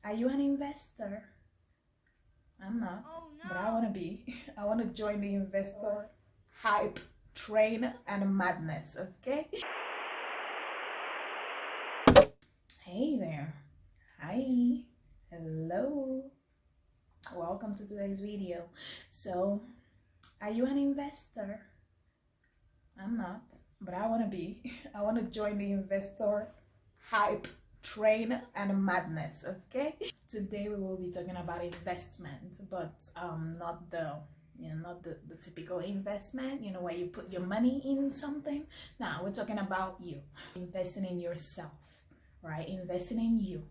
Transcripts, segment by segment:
Are you an investor? I'm not, Oh but I want to no! be. I want to join the investor hype train and madness, okay? Hey there. Hi. Hello. Welcome to today's video. So, are you an investor? I'm not, but I want to be. I want to join the investor hype train and madness, okay? Today we will be talking about investment, but not the not the typical investment, where you put your money in something. Now we're talking about you investing in yourself, right? Investing in you.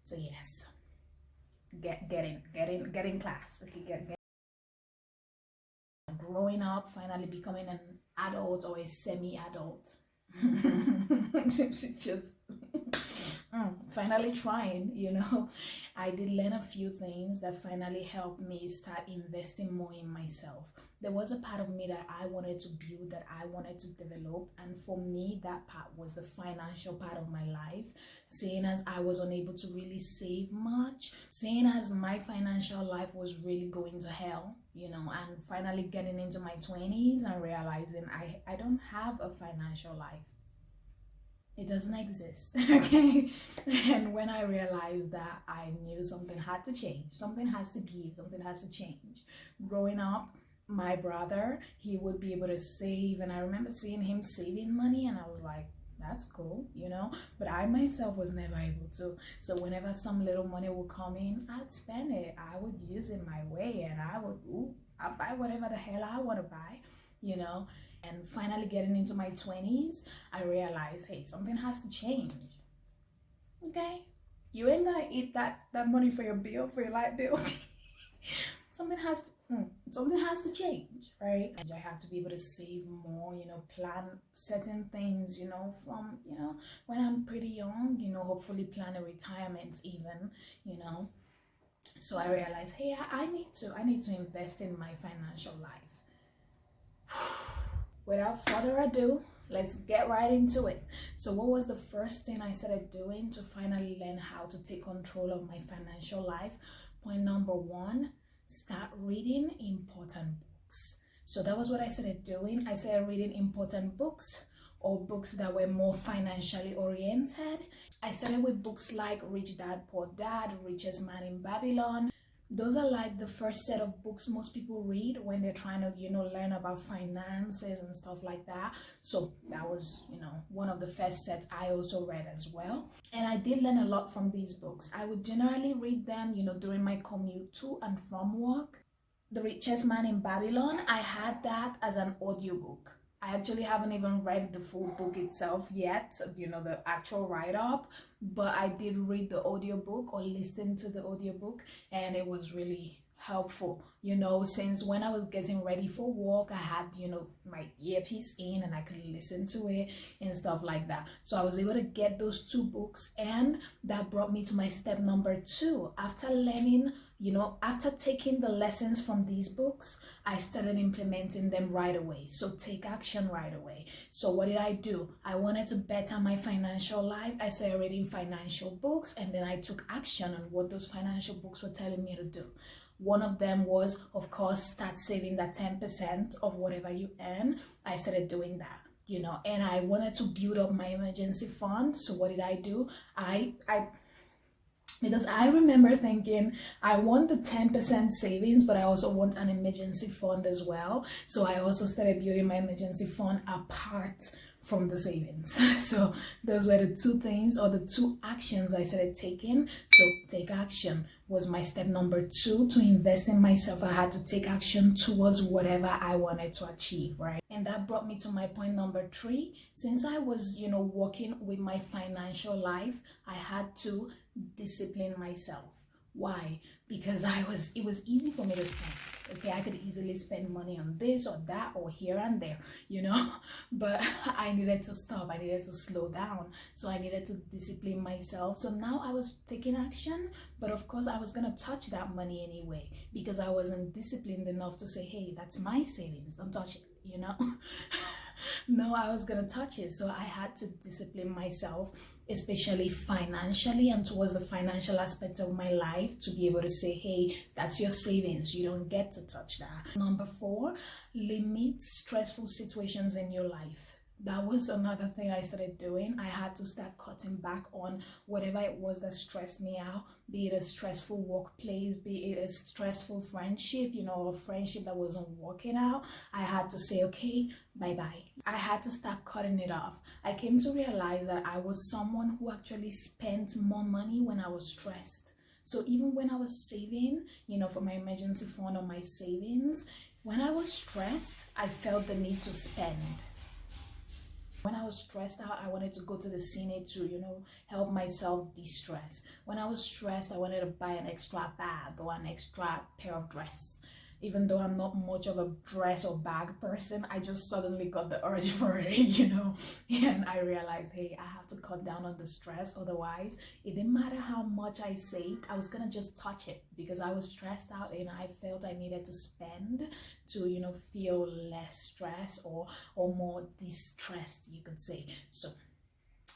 So yes, get in class. Okay, get growing up, finally becoming an adult or a semi-adult. Just finally trying, I did learn a few things that finally helped me start investing more in myself. There was a part of me that I wanted to build, that I wanted to develop, and for me that part was the financial part of my life. Seeing as I was unable to really save much, seeing as my financial life was really going to hell, and finally getting into my 20s and realizing I don't have a financial life. It doesn't exist. Okay. And when I realized that, I knew something had to change, something has to give, something has to change. Growing up, my brother, he would be able to save, and I remember seeing him saving money, and I was like, that's cool, but I myself was never able to. So whenever some little money would come in, I'd spend it, I would use it my way, and I'd buy whatever the hell I want to buy, you know and finally getting into my 20s, I realized, hey, something has to change. Okay? You ain't gonna eat that money for your bill, for your light bill. Something has to change, right? And I have to be able to save more, plan certain things, from, when I'm pretty young, hopefully plan a retirement even, So I realized, hey, I need to invest in my financial life. Without further ado, let's get right into it. So what was the first thing I started doing to finally learn how to take control of my financial life? Point number one, start reading important books. So that was what I started doing. I started reading important books, or books that were more financially oriented. I started with books like Rich Dad Poor Dad, Richest Man in Babylon. Those are like the first set of books most people read when they're trying to learn about finances and stuff like that. So that was one of the first sets I also read as well, and I did learn a lot from these books. I would generally read them during my commute to and from work. The Richest Man in Babylon, I had that as an audiobook. I actually haven't even read the full book itself yet, the actual write-up, but I did read the audiobook or listen to the audiobook, and it was really helpful, since when I was getting ready for work, I had, my earpiece in and I could listen to it and stuff like that. So I was able to get those two books, and that brought me to my step number two. After learning, after taking the lessons from these books, I started implementing them right away. So take action right away. So what did I do? I wanted to better my financial life. I started reading financial books, and then I took action on what those financial books were telling me to do. One of them was, of course, start saving that 10% of whatever you earn. I started doing that, and I wanted to build up my emergency fund. So what did I do? Because I remember thinking, I want the 10% savings, but I also want an emergency fund as well. So I also started building my emergency fund apart from the savings. So those were the two things, or the two actions I started taking. So take action was my step number two. To invest in myself, I had to take action towards whatever I wanted to achieve, right? And that brought me to my point number three. Since I was, working with my financial life, I had to discipline myself. Why? Because it was easy for me to spend. Okay, I could easily spend money on this or that or here and there, but I needed to stop. I needed to slow down. So I needed to discipline myself. So now I was taking action, but of course I was going to touch that money anyway, because I wasn't disciplined enough to say, hey, that's my savings, don't touch it, No, I was going to touch it. So I had to discipline myself. especially financially and towards the financial aspect of my life, to be able to say, hey, that's your savings, you don't get to touch that. Number 4, limit stressful situations in your life. That was another thing I started doing. I had to start cutting back on whatever it was that stressed me out, be it a stressful workplace, be it a stressful friendship, a friendship that wasn't working out. I had to say, okay, bye-bye. I had to start cutting it off. I came to realize that I was someone who actually spent more money when I was stressed. So even when I was saving, for my emergency fund or my savings, when I was stressed, I felt the need to spend. When I was stressed out, I wanted to go to the cine to, help myself de-stress. When I was stressed, I wanted to buy an extra bag or an extra pair of dress. Even though I'm not much of a dress or bag person, I just suddenly got the urge for it, and I realized, hey, I have to cut down on the stress. Otherwise, it didn't matter how much I saved, I was gonna just touch it because I was stressed out and I felt I needed to spend to, feel less stress or more distressed, you could say. So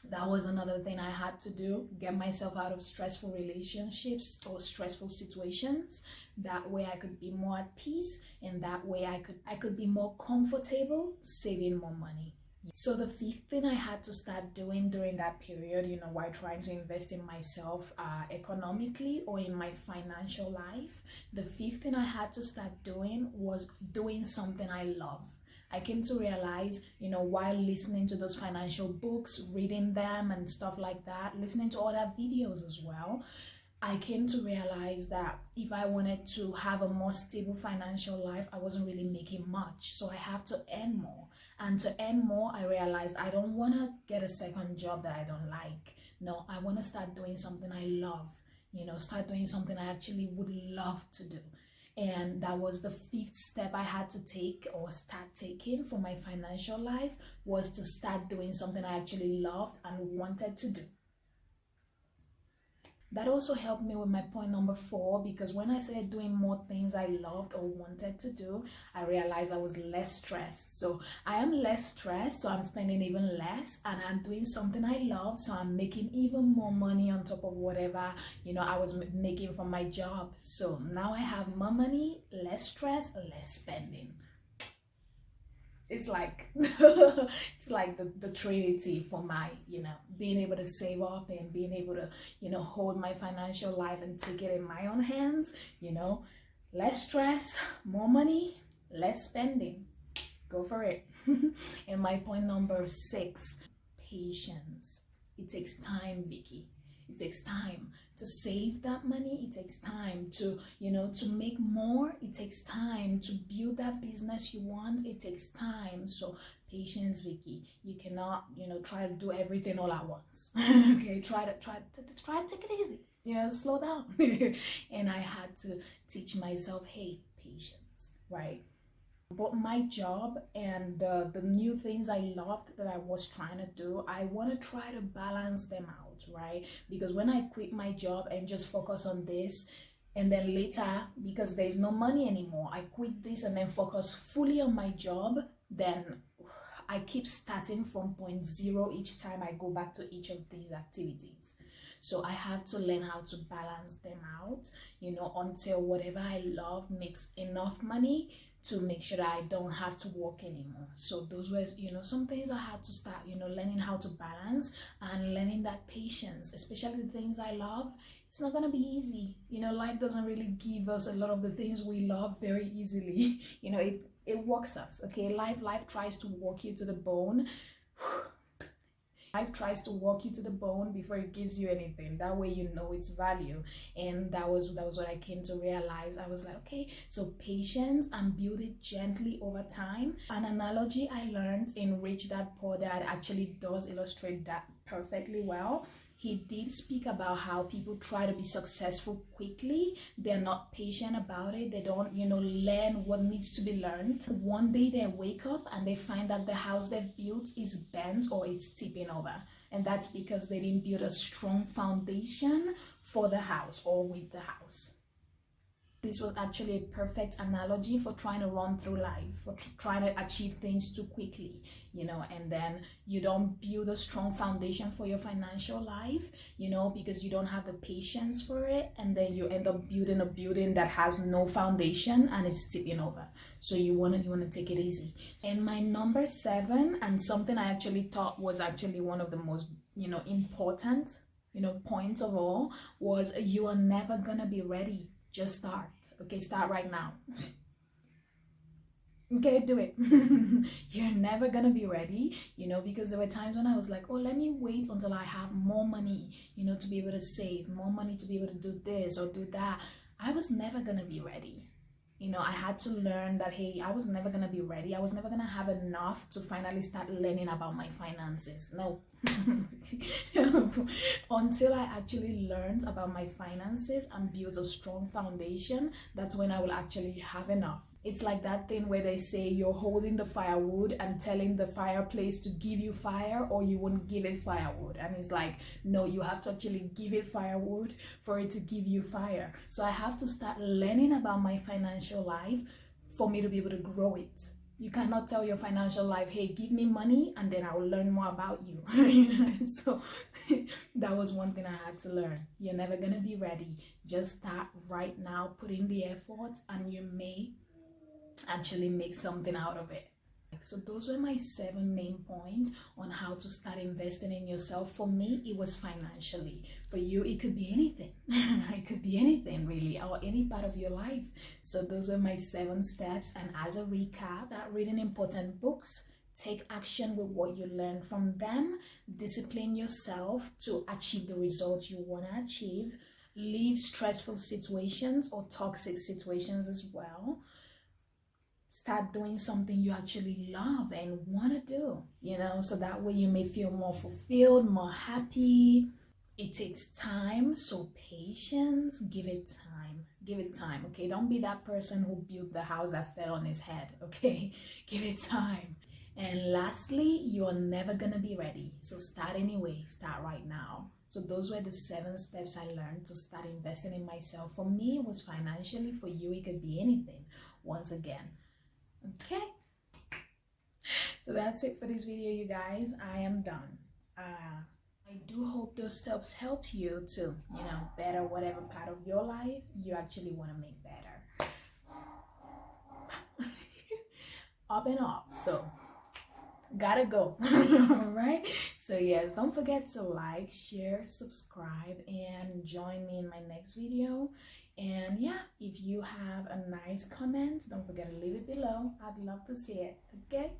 that was another thing I had to do, get myself out of stressful relationships or stressful situations. That way I could be more at peace, and that way I could be more comfortable saving more money. So the 5th thing I had to start doing during that period, while trying to invest in myself economically or in my financial life, the 5th thing I had to start doing was doing something I love. I came to realize, while listening to those financial books, reading them and stuff like that, listening to other videos as well, I came to realize that if I wanted to have a more stable financial life, I wasn't really making much. So I have to earn more. And to earn more, I realized I don't want to get a second job that I don't like. No, I want to start doing something I love, start doing something I actually would love to do. And that was the 5th step I had to take or start taking for my financial life, was to start doing something I actually loved and wanted to do. That also helped me with my point number 4, because when I started doing more things I loved or wanted to do, I realized I was less stressed. So I am less stressed, so I'm spending even less, and I'm doing something I love, so I'm making even more money on top of whatever, I was making from my job. So now I have more money, less stress, less spending. It's like it's like the trinity for my being able to save up and being able to hold my financial life and take it in my own hands. Less stress, more money, less spending. Go for it. And my point number 6, patience. It takes time, Vicky. It takes time to save that money. It takes time to, to make more. It takes time to build that business you want. It takes time. So patience, Vicky. You cannot, try to do everything all at once. Okay, try to take it easy. Slow down. And I had to teach myself, hey, patience, right? But my job and the new things I loved that I was trying to do, I want to try to balance them out, right? Because when I quit my job and just focus on this, and then later, because there's no money anymore, I quit this and then focus fully on my job, then I keep starting from point 0 each time I go back to each of these activities. So I have to learn how to balance them out, until whatever I love makes enough money to make sure that I don't have to work anymore. So those were, some things I had to start, learning how to balance and learning that patience, especially the things I love. It's not going to be easy. Life doesn't really give us a lot of the things we love very easily. It works us, okay? Life tries to walk you to the bone. Life tries to walk you to the bone before it gives you anything. That way its value. And that was what I came to realize. I was like, okay, so patience and build it gently over time. An analogy I learned in Rich Dad Poor Dad actually does illustrate that perfectly well. He did speak about how people try to be successful quickly. They're not patient about it. They don't, learn what needs to be learned. One day they wake up and they find that the house they've built is bent or it's tipping over. And that's because they didn't build a strong foundation for the house or with the house. this was actually a perfect analogy for trying to run through life, for trying to achieve things too quickly, and then you don't build a strong foundation for your financial life, because you don't have the patience for it, and then you end up building a building that has no foundation and it's tipping over. So you want to take it easy. And my number 7, and something I actually thought was actually one of the most important points of all, was you are never gonna be ready. Just start. Okay, start right now. Okay, do it. You're never gonna be ready, because there were times when I was like, oh, let me wait until I have more money, to be able to save, more money to be able to do this or do that. I was never gonna be ready. I had to learn that, hey, I was never gonna be ready. I was never gonna have enough to finally start learning about my finances. No. Until I actually learned about my finances and built a strong foundation, that's when I will actually have enough. It's like that thing where they say you're holding the firewood and telling the fireplace to give you fire, or you won't give it firewood. And it's like, no, you have to actually give it firewood for it to give you fire. So I have to start learning about my financial life for me to be able to grow it. You cannot tell your financial life, hey, give me money and then I will learn more about you. So that was one thing I had to learn. You're never going to be ready. Just start right now, put in the effort, and you may actually make something out of it. So those were my 7 main points on how to start investing in yourself. For me, it was financially. For you, it could be anything. It could be anything really, or any part of your life. So those were my 7 steps. And as a recap, start reading important books. Take action with what you learn from them. Discipline yourself to achieve the results you want to achieve. Leave stressful situations or toxic situations as well. Start doing something you actually love and want to do, so that way you may feel more fulfilled, more happy. It takes time, so patience. Give it time. Okay, don't be that person who built the house that fell on his head. Okay, give it time. And lastly, you are never gonna be ready, so start anyway. Start right now. So those were the 7 steps I learned to start investing in myself. For me, it was financially. For you, it could be anything. Once again, okay, so that's it for this video, you guys. I am done. I do hope those steps helped you to better whatever part of your life you actually want to make better. Up and up, so gotta go. All right, so yes, don't forget to like, share, subscribe, and join me in my next video. And yeah, if you have a nice comment, don't forget to leave it below. I'd love to see it. Okay.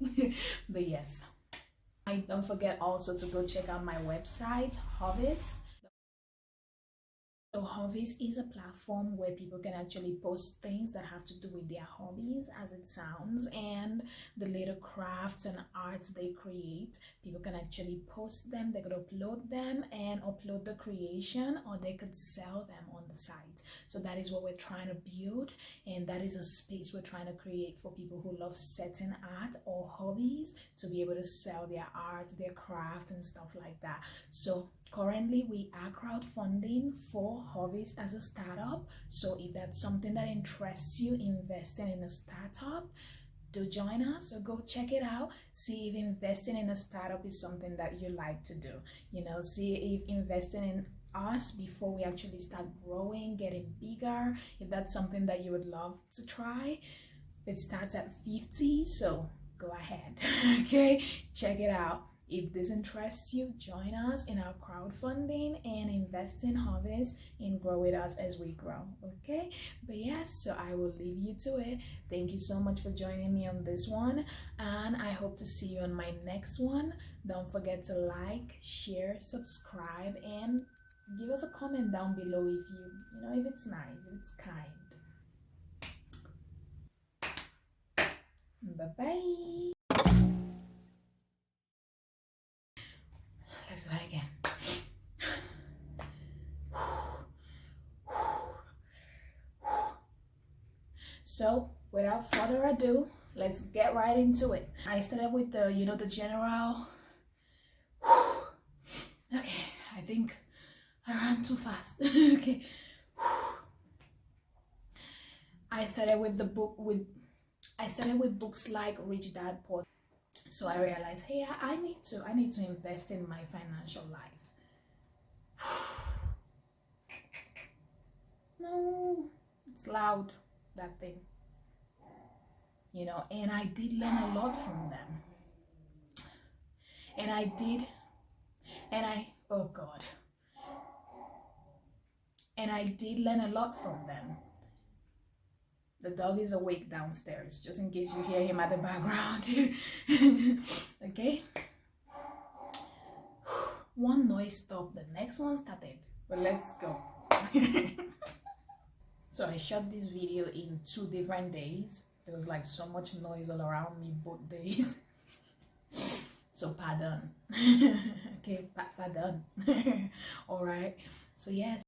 But yes, don't forget also to go check out my website, Hobvis. So Hobvis is a platform where people can actually post things that have to do with their hobbies, as it sounds, and the little crafts and arts they create. People can actually post them, they could upload them and upload the creation, or they could sell them on the site. So that is what we're trying to build, and that is a space we're trying to create for people who love certain art or hobbies to be able to sell their art, their craft and stuff like that. So currently, we are crowdfunding for Hobvis as a startup. So if that's something that interests you, investing in a startup, do join us. So go check it out. See if investing in a startup is something that you like to do. See if investing in us before we actually start growing, getting bigger, if that's something that you would love to try. It starts at 50, so go ahead. Okay, check it out. If this interests you, join us in our crowdfunding and invest in Hobvis and grow with us as we grow. Okay, but yes, so I will leave you to it. Thank you so much for joining me on this one, and I hope to see you on my next one. Don't forget to like, share, subscribe, and give us a comment down below if if it's nice, if it's kind. Bye-bye. Let's do that again. So without further ado, let's get right into it. I started with the the general. Okay, I think I ran too fast. Okay. I started with books like Rich Dad Poor. So I realized, hey, I need to invest in my financial life. No, it's loud, that thing. And I did learn a lot from them. Oh God. And I did learn a lot from them. The dog is awake downstairs, just in case you hear him at the background. Okay? One noise stopped, the next one started. But let's go. So I shot this video in 2 different days. There was like so much noise all around me both days. So pardon. Okay, pardon. All right. So yes.